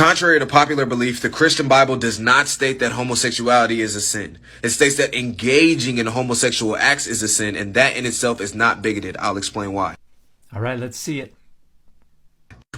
Contrary to popular belief, the Christian Bible does not state that homosexuality is a sin. It states that engaging in homosexual acts is a sin, and that in itself is not bigoted. I'll explain why. All right, let's see it.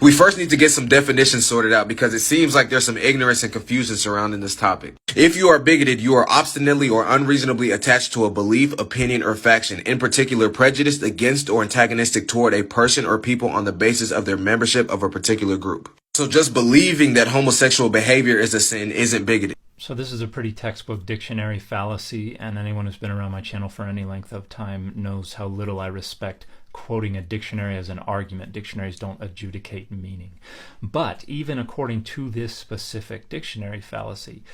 We first need to get some definitions sorted out because it seems like there's some ignorance and confusion surrounding this topic. If you are bigoted, you are obstinately or unreasonably attached to a belief, opinion, or faction, in particular prejudiced against or antagonistic toward a person or people on the basis of their membership of a particular group. So just believing that homosexual behavior is a sin isn't bigoted. So this is a pretty textbook dictionary fallacy, and anyone who's been around my channel for any length of time knows how little I respect quoting a dictionary as an argument. Dictionaries don't adjudicate meaning. But even according to this specific dictionary fallacy,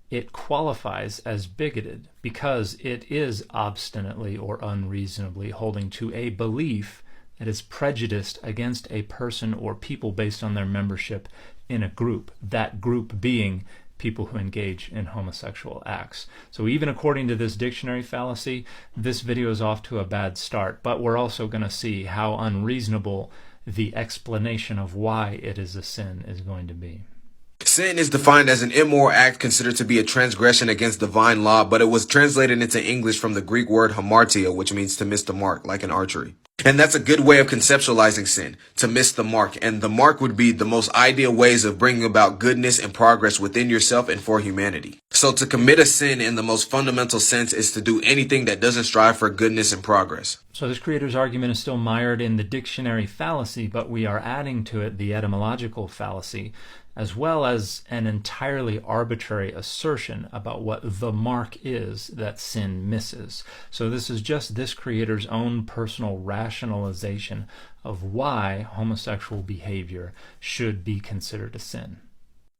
it qualifies as bigoted because it is obstinately or unreasonably holding to a belief that is prejudiced against a person or people based on their membership in a group, that group being people who engage in homosexual acts. So even according to this dictionary fallacy, this video is off to a bad start, but we're also going to see how unreasonable the explanation of why it is a sin is going to be. Sin is defined as an immoral act considered to be a transgression against divine law, but it was translated into English from the Greek word hamartia, which means to miss the mark, like in archery. And that's a good way of conceptualizing sin, to miss the mark. And the mark would be the most ideal ways of bringing about goodness and progress within yourself and for humanity. So to commit a sin in the most fundamental sense is to do anything that doesn't strive for goodness and progress. So this creator's argument is still mired in the dictionary fallacy, but we are adding to it the etymological fallacy, as well as an entirely arbitrary assertion about what the mark is that sin misses. So this is just this creator's own personal rationalization of why homosexual behavior should be considered a sin.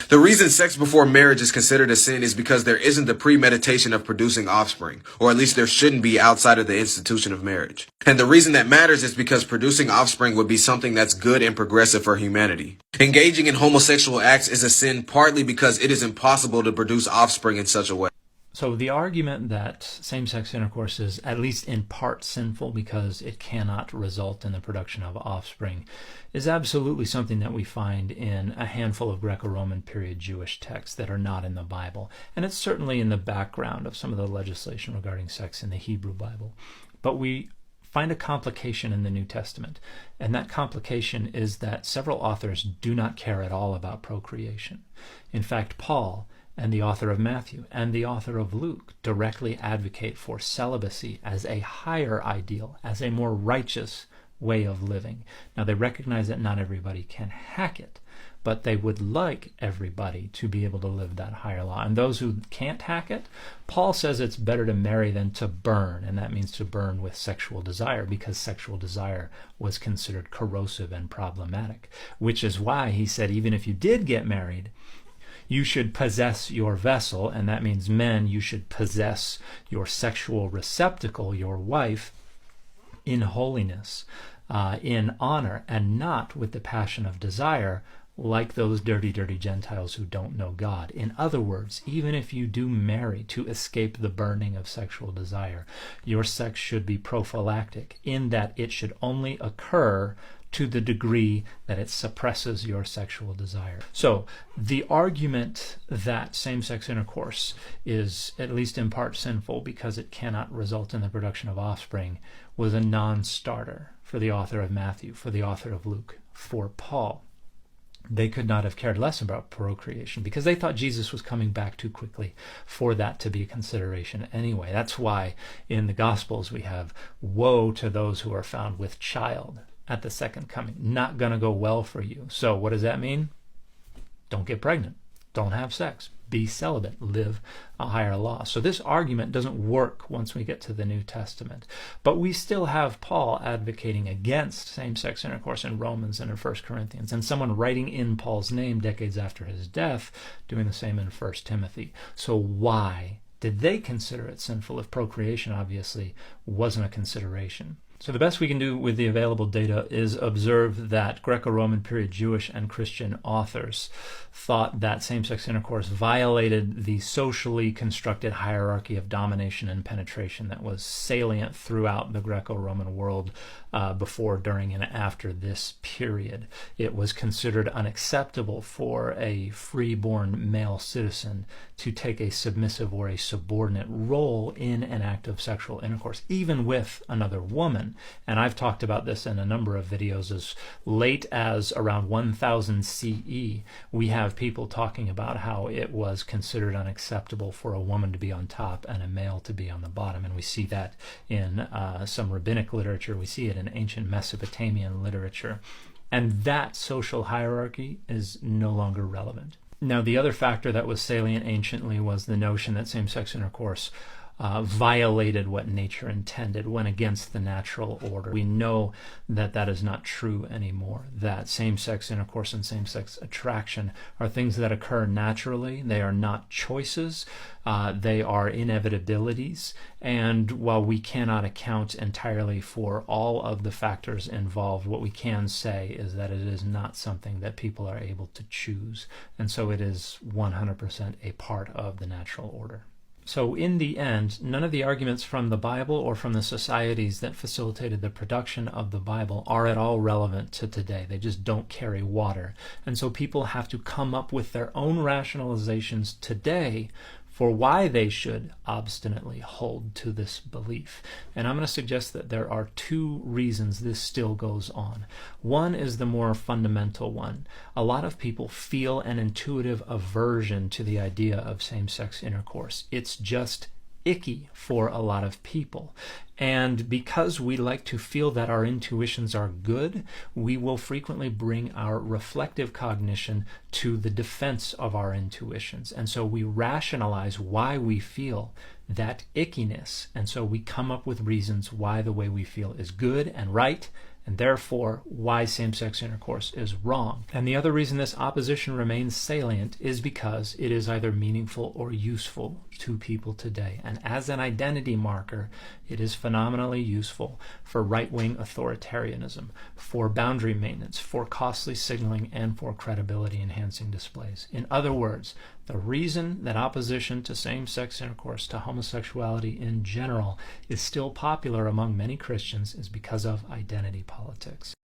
The reason sex before marriage is considered a sin is because there isn't the premeditation of producing offspring, or at least there shouldn't be outside of the institution of marriage. And the reason that matters is because producing offspring would be something that's good and progressive for humanity. Engaging in homosexual acts is a sin partly because it is impossible to produce offspring in such a way. So the argument that same-sex intercourse is at least in part sinful because it cannot result in the production of offspring is absolutely something that we find in a handful of Greco-Roman period Jewish texts that are not in the Bible. And it's certainly in the background of some of the legislation regarding sex in the Hebrew Bible. But we find a complication in the New Testament, and that complication is that several authors do not care at all about procreation. In fact, Paul and the author of Matthew and the author of Luke directly advocate for celibacy as a higher ideal, as a more righteous way of living. Now, they recognize that not everybody can hack it, but they would like everybody to be able to live that higher law. And those who can't hack it, Paul says it's better to marry than to burn, and that means to burn with sexual desire, because sexual desire was considered corrosive and problematic, which is why he said even if you did get married, you should possess your vessel, and that means men, you should possess your sexual receptacle, your wife, in holiness, in honor, and not with the passion of desire, like those dirty, dirty Gentiles who don't know God. In other words, even if you do marry to escape the burning of sexual desire, your sex should be prophylactic, in that it should only occur to the degree that it suppresses your sexual desire. So the argument that same-sex intercourse is at least in part sinful because it cannot result in the production of offspring was a non-starter for the author of Matthew, for the author of Luke, for Paul. They could not have cared less about procreation because they thought Jesus was coming back too quickly for that to be a consideration anyway. That's why in the Gospels we have, "Woe to those who are found with child at the second coming. Not going to go well for you." So what does that mean? Don't get pregnant. Don't have sex. Be celibate. Live a higher law. So this argument doesn't work once we get to the New Testament. But we still have Paul advocating against same-sex intercourse in Romans and in 1 Corinthians, and someone writing in Paul's name decades after his death doing the same in 1 Timothy. So why did they consider it sinful if procreation obviously wasn't a consideration? So the best we can do with the available data is observe that Greco-Roman period Jewish and Christian authors thought that same-sex intercourse violated the socially constructed hierarchy of domination and penetration that was salient throughout the Greco-Roman world before, during, and after this period. It was considered unacceptable for a free-born male citizen to take a submissive or a subordinate role in an act of sexual intercourse, even with another woman. And I've talked about this in a number of videos. As late as around 1000 CE, we have people talking about how it was considered unacceptable for a woman to be on top and a male to be on the bottom. And we see that in some rabbinic literature. We see it in ancient Mesopotamian literature. And that social hierarchy is no longer relevant. Now, the other factor that was salient anciently was the notion that same-sex intercourse violated what nature intended, went against the natural order. We know that that is not true anymore, that same-sex intercourse and same-sex attraction are things that occur naturally. They are not choices. They are inevitabilities. And while we cannot account entirely for all of the factors involved, what we can say is that it is not something that people are able to choose. And so it is 100% a part of the natural order. So in the end, none of the arguments from the Bible or from the societies that facilitated the production of the Bible are at all relevant to today. They just don't carry water. And so people have to come up with their own rationalizations today for why they should obstinately hold to this belief. And I'm going to suggest that there are two reasons this still goes on. One is the more fundamental one. A lot of people feel an intuitive aversion to the idea of same-sex intercourse. It's just icky for a lot of people. And because we like to feel that our intuitions are good, we will frequently bring our reflective cognition to the defense of our intuitions. And so we rationalize why we feel that ickiness. And so we come up with reasons why the way we feel is good and right, and therefore why same-sex intercourse is wrong. And the other reason this opposition remains salient is because it is either meaningful or useful to people today. And as an identity marker, it is phenomenally useful for right-wing authoritarianism, for boundary maintenance, for costly signaling, and for credibility-enhancing displays. In other words, the reason that opposition to same-sex intercourse, to homosexuality in general, is still popular among many Christians is because of identity politics.